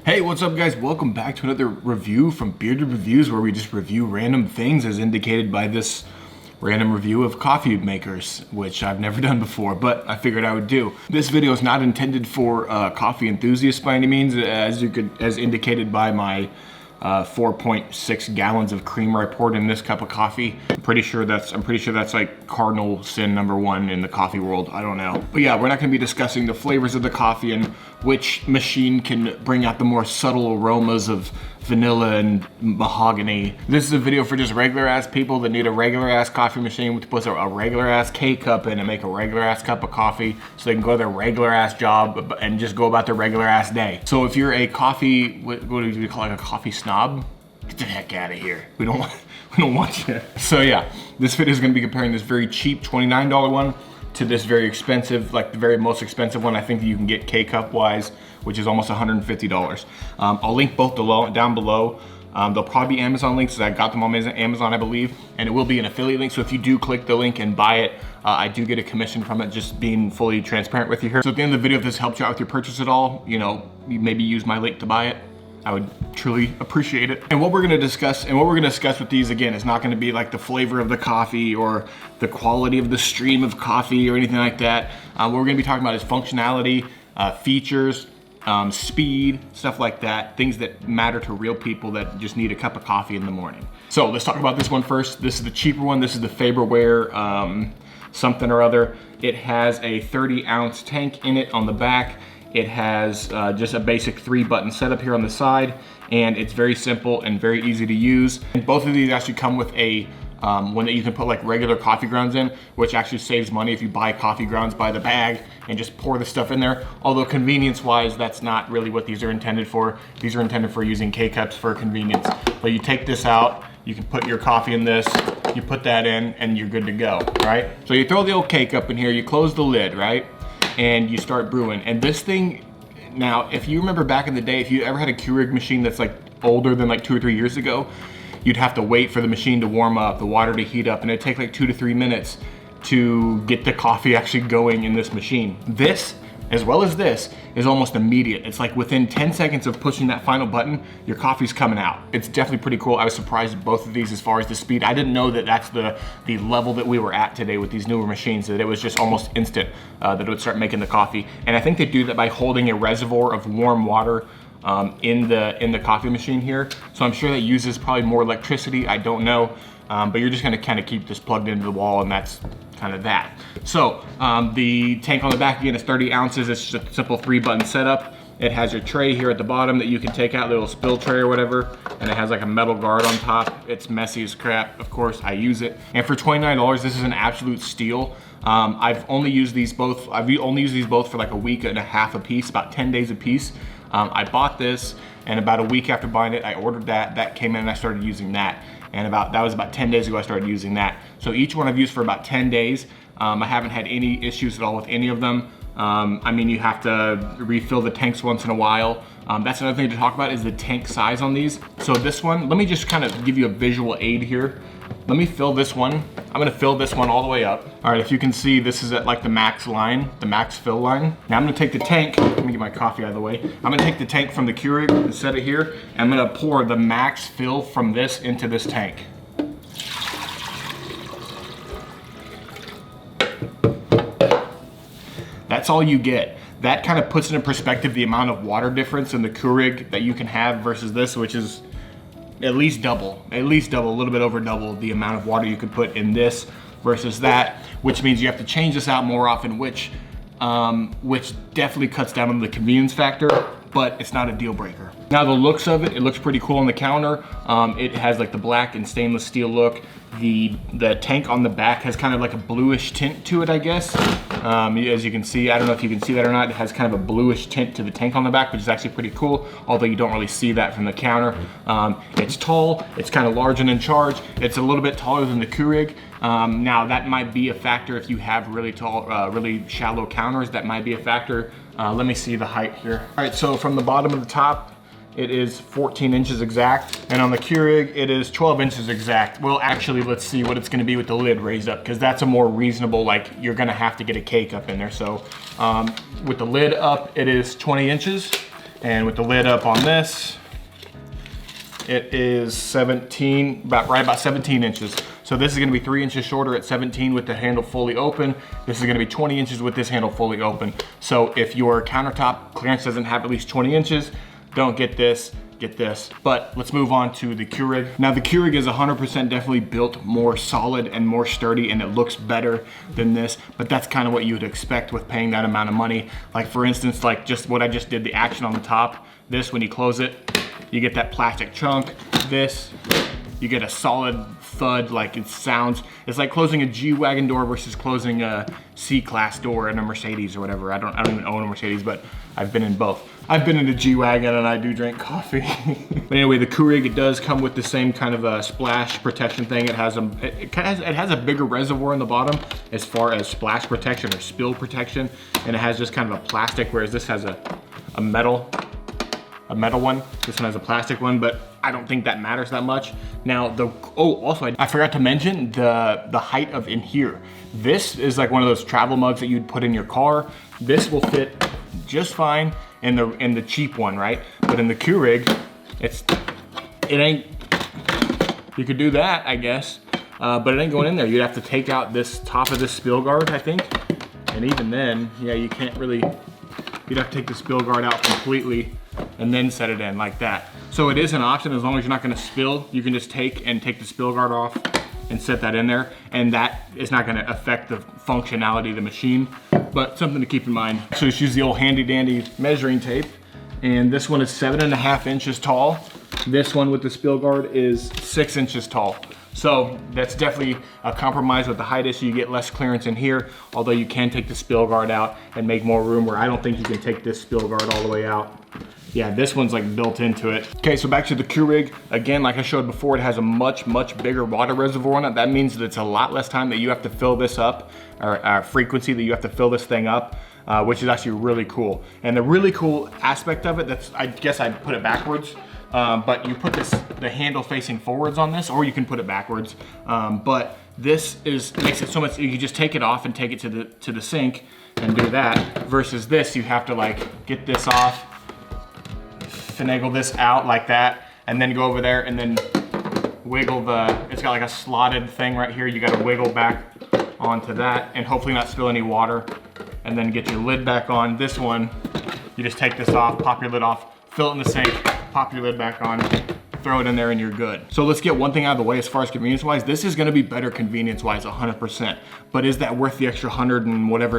Hey, what's up guys? Welcome back to another review from Bearded Reviews, where we just review random things as indicated by this random review of coffee makers, which I've never done before, but I figured I would do. This video is not intended for coffee enthusiasts by any means, as indicated by my 4.6 gallons of creamer I poured in this cup of coffee. I'm pretty sure that's like cardinal sin number one in the coffee world. I don't know. But yeah, we're not gonna be discussing the flavors of the coffee and which machine can bring out the more subtle aromas of vanilla and mahogany. This is a video for just regular ass people that need a regular ass coffee machine to put a regular ass K-cup in and make a regular ass cup of coffee so they can go to their regular ass job and just go about their regular ass day. So if you're a coffee, what do you call it, a coffee snob? Get the heck out of here. We don't want you. So yeah, this video is gonna be comparing this very cheap $29 one to this very expensive, like the very most expensive one I think that you can get K-cup wise, which is almost $150. I'll link both down below. They'll probably be Amazon links, because I got them on Amazon, I believe, and it will be an affiliate link. So if you do click the link and buy it, I do get a commission from it, just being fully transparent with you here. So at the end of the video, if this helps you out with your purchase at all, you know, maybe use my link to buy it, I would truly appreciate it. And what we're gonna discuss with these, again, is not gonna be like the flavor of the coffee or the quality of the stream of coffee or anything like that. What we're gonna be talking about is functionality, features, speed, stuff like that, things that matter to real people that just need a cup of coffee in the morning. So let's talk about this one first. This is the cheaper one. This is the Faberware something or other. It has a 30-ounce tank in it on the back. It has just a basic 3-button setup here on the side, and it's very simple and very easy to use. And both of these actually come with a one that you can put like regular coffee grounds in, which actually saves money if you buy coffee grounds by the bag and just pour the stuff in there. Although convenience-wise, that's not really what these are intended for. These are intended for using K-cups for convenience. But you take this out, you can put your coffee in this, you put that in, and you're good to go, right? So you throw the old K-cup in here, you close the lid, right? And you start brewing. And this thing, now, if you remember back in the day, if you ever had a Keurig machine that's like older than like 2 or 3 years ago, you'd have to wait for the machine to warm up, the water to heat up, and it'd take like 2 to 3 minutes to get the coffee actually going in this machine. This, as well as this, is almost immediate. It's like within 10 seconds of pushing that final button, your coffee's coming out. It's definitely pretty cool. I was surprised at both of these as far as the speed. I didn't know that that's the level that we were at today with these newer machines, that it was just almost instant that it would start making the coffee. And I think they do that by holding a reservoir of warm water in the coffee machine here. So I'm sure that uses probably more electricity, I don't know. But you're just gonna kind of keep this plugged into the wall, and that's kind of that. So the tank on the back, again, is 30 ounces. It's just a simple 3-button setup. It has your tray here at the bottom that you can take out, a little spill tray or whatever, and it has like a metal guard on top. It's messy as crap. Of course, I use it. And for $29, this is an absolute steal. I've only used these both for like a week and a half a piece, about 10 days a piece. I bought this, and about a week after buying it, I ordered that. That came in, and I started using that. And that was about 10 days ago I started using that. So each one I've used for about 10 days. I haven't had any issues at all with any of them. I mean, you have to refill the tanks once in a while. That's another thing to talk about, is the tank size on these. So this one, let me just kind of give you a visual aid here. Let me fill this one. I'm gonna fill this one all the way up. All right, if you can see, this is at like the max line, the max fill line. Now I'm gonna take the tank, let me get my coffee out of the way. I'm gonna take the tank from the Keurig and set it here. And I'm gonna pour the max fill from this into this tank. That's all you get. That kind of puts into perspective the amount of water difference in the Keurig that you can have versus this, which is at least double, a little bit over double the amount of water you could put in this versus that, which means you have to change this out more often, which definitely cuts down on the convenience factor, but it's not a deal breaker. Now the looks of it looks pretty cool on the counter. It has like the black and stainless steel look. The tank on the back has kind of like a bluish tint to it, I guess. As you can see, I don't know if you can see that or not, it has kind of a bluish tint to the tank on the back, which is actually pretty cool, although you don't really see that from the counter. It's tall, it's kind of large and in charge. It's a little bit taller than the Keurig. Now that might be a factor if you have really tall, really shallow counters, that might be a factor. Let me see the height here. All right, so from the bottom to the top, it is 14 inches exact, and on the Keurig, it is 12 inches exact. Well, actually, let's see what it's gonna be with the lid raised up, because that's a more reasonable, like, you're gonna have to get a K-cup in there. So with the lid up, it is 20 inches, And with the lid up on this, it is 17, right about 17 inches. So this is gonna be 3 inches shorter at 17 with the handle fully open. This is gonna be 20 inches with this handle fully open. So if your countertop clearance doesn't have at least 20 inches, don't get this, get this. But let's move on to the Keurig. Now the Keurig is 100% definitely built more solid and more sturdy, and it looks better than this, but that's kind of what you would expect with paying that amount of money. Like for instance, like just what I just did, the action on the top, this, when you close it, you get that plastic chunk. This, you get a solid thud, like it sounds. It's like closing a G-Wagon door versus closing a C-Class door in a Mercedes or whatever. I don't even own a Mercedes, but I've been in both. I've been in a G-Wagon and I do drink coffee. But anyway, the Keurig, it does come with the same kind of a splash protection thing. It has a bigger reservoir on the bottom as far as splash protection or spill protection, and it has just kind of a plastic, whereas this has a metal one. This one has a plastic one, but I don't think that matters that much. Now, also I forgot to mention the height of in here. This is like one of those travel mugs that you'd put in your car. This will fit just fine in the cheap one, right? But in the Keurig, it ain't, you could do that, I guess, but it ain't going in there. You'd have to take out this top of this spill guard, I think. And even then, yeah, you can't really, you'd have to take the spill guard out completely and then set it in like that. So it is an option. As long as you're not gonna spill, you can just take the spill guard off and set that in there, and that is not gonna affect the functionality of the machine, but something to keep in mind. So just use the old handy dandy measuring tape, and this one is 7.5 inches tall. This one with the spill guard is 6 inches tall. So that's definitely a compromise with the height issue. You get less clearance in here, although you can take the spill guard out and make more room, where I don't think you can take this spill guard all the way out. Yeah, this one's like built into it. Okay, so back to the Keurig. Again, like I showed before, it has a much bigger water reservoir on it. That means that it's a lot less time that you have to fill this up, or frequency that you have to fill this thing up, which is actually really cool. And the really cool aspect of it, I guess I'd put it backwards, but you put the handle facing forwards on this, or you can put it backwards. But this makes it so much, you can just take it off and take it to the sink and do that, versus this, you have to like get this off, finagle this out like that, and then go over there and then wiggle it's got like a slotted thing right here. You gotta wiggle back onto that and hopefully not spill any water, and then get your lid back on. This one, you just take this off, pop your lid off, fill it in the sink, pop your lid back on, throw it in there, and you're good. So let's get one thing out of the way as far as convenience-wise. This is gonna be better convenience-wise, 100%. But is that worth the extra $100 and whatever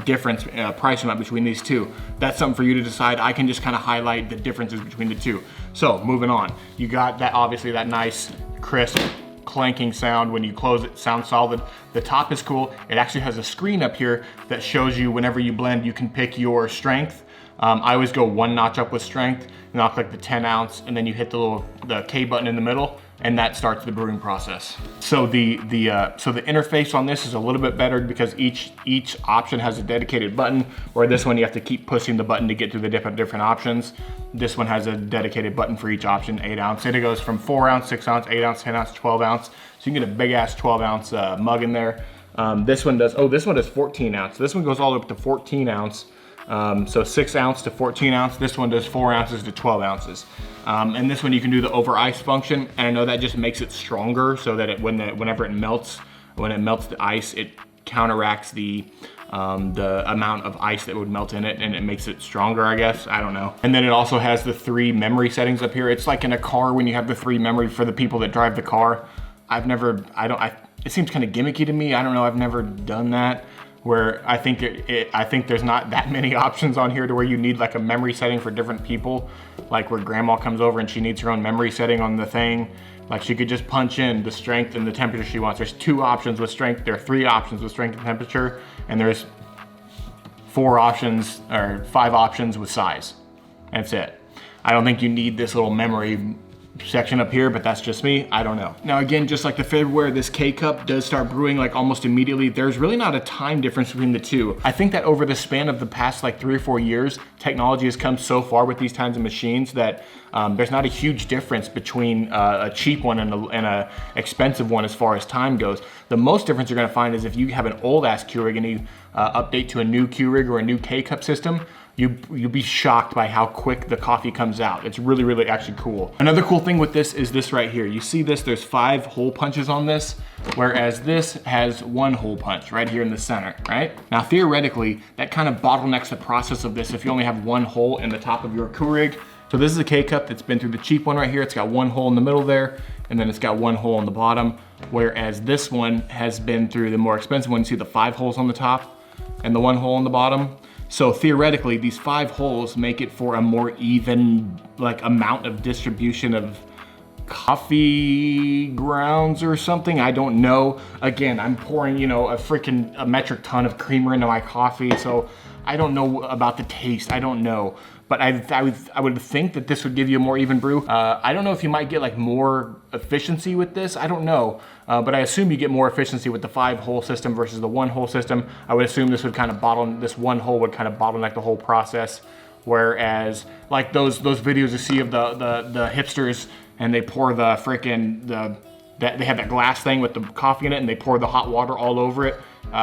difference, price amount between these two? That's something for you to decide. I can just kind of highlight the differences between the two. So moving on, you got that, obviously that nice, crisp, clanking sound when you close it, sounds solid. The top is cool. It actually has a screen up here that shows you whenever you blend, you can pick your strength. I always go one notch up with strength, and I'll click the 10 ounce, and then you hit the K button in the middle, and that starts the brewing process. So the interface on this is a little bit better because each option has a dedicated button, where this one you have to keep pushing the button to get through the different options. This one has a dedicated button for each option, 8 ounce. And it goes from 4 ounce, 6 ounce, 8 ounce, 10 ounce, 12 ounce. So you can get a big ass 12 ounce mug in there. This one does 14 ounce. This one goes all the way up to 14 ounce. So 6 ounce to 14 ounce. This one does 4 ounces to 12 ounces. And this one you can do the over ice function, and I know that just makes it stronger, so that whenever it melts, the ice, it counteracts the amount of ice that would melt in it, and it makes it stronger, I guess. I don't know. And then it also has the 3 memory settings up here. It's like in a car when you have the 3 memory for the people that drive the car. It seems kind of gimmicky to me. I don't know, I've never done that, where I think there's not that many options on here to where you need like a memory setting for different people, like where grandma comes over and she needs her own memory setting on the thing. Like she could just punch in the strength and the temperature she wants. There's 2 options with strength. There are 3 options with strength and temperature, and there's 4 options or 5 options with size. That's it. I don't think you need this little memory section up here, but that's just me. I don't know. Now again, just like the Fedware, this K-Cup does start brewing like almost immediately. There's really not a time difference between the two. I think that over the span of the past like 3 or 4 years, technology has come so far with these kinds of machines that there's not a huge difference between a cheap one and a expensive one as far as time goes. The most difference you're gonna find is if you have an old ass Keurig and you update to a new Keurig or a new K-Cup system, you'll be shocked by how quick the coffee comes out. It's really, really actually cool. Another cool thing with this is this right here. You see this, there's 5 hole punches on this, whereas this has 1 hole punch right here in the center, right? Now, theoretically, that kind of bottlenecks the process of this if you only have 1 hole in the top of your Keurig. So this is a K-Cup that's been through the cheap one right here. It's got 1 hole in the middle there, and then it's got 1 hole in the bottom, whereas this one has been through the more expensive one. You see the 5 holes on the top and the 1 hole on the bottom. So theoretically, these 5 holes make it for a more even like amount of distribution of coffee grounds or something. I don't know. Again, I'm pouring, you know, a metric ton of creamer into my coffee, so I don't know about the taste. I don't know. But I would think that this would give you a more even brew. I don't know if you might get like more efficiency with this. I don't know. But I assume you get more efficiency with the 5 hole system versus the 1 hole system. I would assume this would kind of this 1 hole would kind of bottleneck the whole process. Whereas like those videos you see of the hipsters, and they pour the freaking, they have that glass thing with the coffee in it, and they pour the hot water all over it.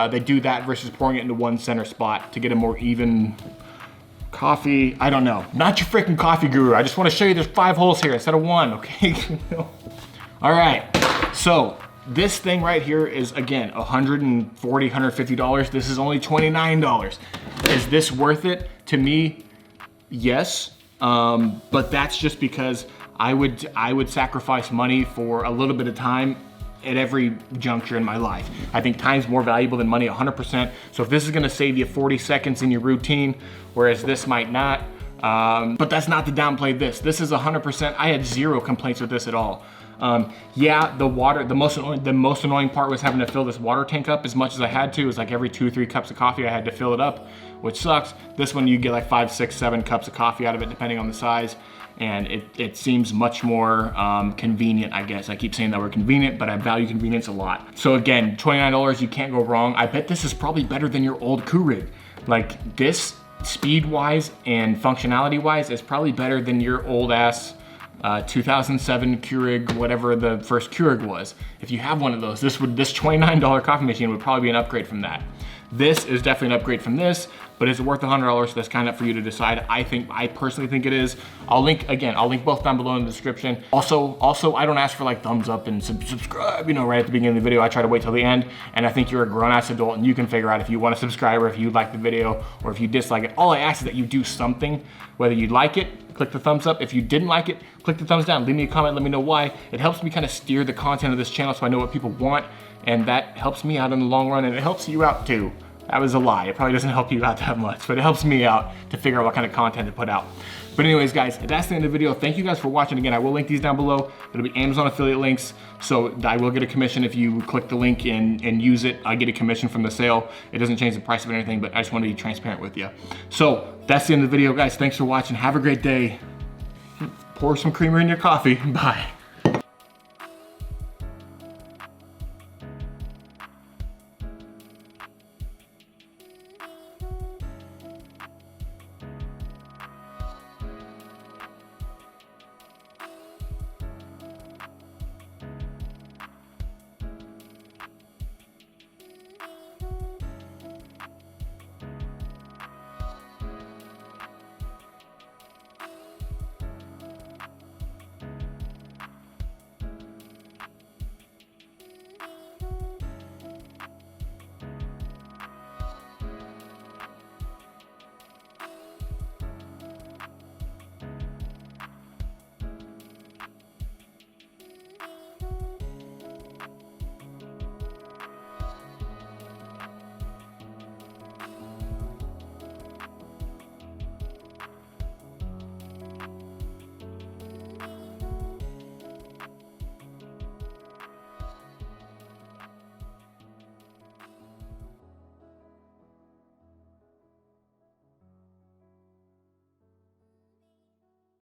They do that versus pouring it into one center spot to get a more even coffee. I don't know. Not your freaking coffee guru. I just want to show you there's 5 holes here instead of 1, okay? All right, so this thing right here is, again, $140, $150. This is only $29. Is this worth it? To me, yes. But that's just because I would sacrifice money for a little bit of time at every juncture in my life. I think time's more valuable than money 100%. So if this is gonna save you 40 seconds in your routine, whereas this might not, but that's not to downplay this. This is 100%, I had 0 complaints with this at all. Yeah, the water, the most annoying part was having to fill this water tank up as much as I had to. It was like every 2 or 3 cups of coffee I had to fill it up, which sucks. This one you get like 5, 6, 7 cups of coffee out of it depending on the size. And it seems much more convenient, I guess. I keep saying that we're convenient, but I value convenience a lot. So again, $29, you can't go wrong. I bet this is probably better than your old Keurig. Like this, speed-wise and functionality-wise, is probably better than your old ass 2007 Keurig, whatever the first Keurig was. If you have one of those, this $29 coffee machine would probably be an upgrade from that. This is definitely an upgrade from this, but is it worth $100? So that's kind of up for you to decide. I personally think it is. I'll link both down below in the description. Also, I don't ask for like thumbs up and subscribe, you know, right at the beginning of the video. I try to wait till the end, and I think you're a grown-ass adult and you can figure out if you want to subscribe or if you like the video or if you dislike it. All I ask is that you do something, whether you like it, click the thumbs up. If you didn't like it, click the thumbs down. Leave me a comment, let me know why. It helps me kind of steer the content of this channel so I know what people want, and that helps me out in the long run, and it helps you out too. That was a lie. It probably doesn't help you out that much, but it helps me out to figure out what kind of content to put out. But anyways, guys, that's the end of the video. Thank you guys for watching. Again, I will link these down below. It'll be Amazon affiliate links, so I will get a commission if you click the link and use it. I get a commission from the sale. It doesn't change the price of anything, but I just want to be transparent with you. So that's the end of the video, guys. Thanks for watching. Have a great day. Pour some creamer in your coffee. Bye.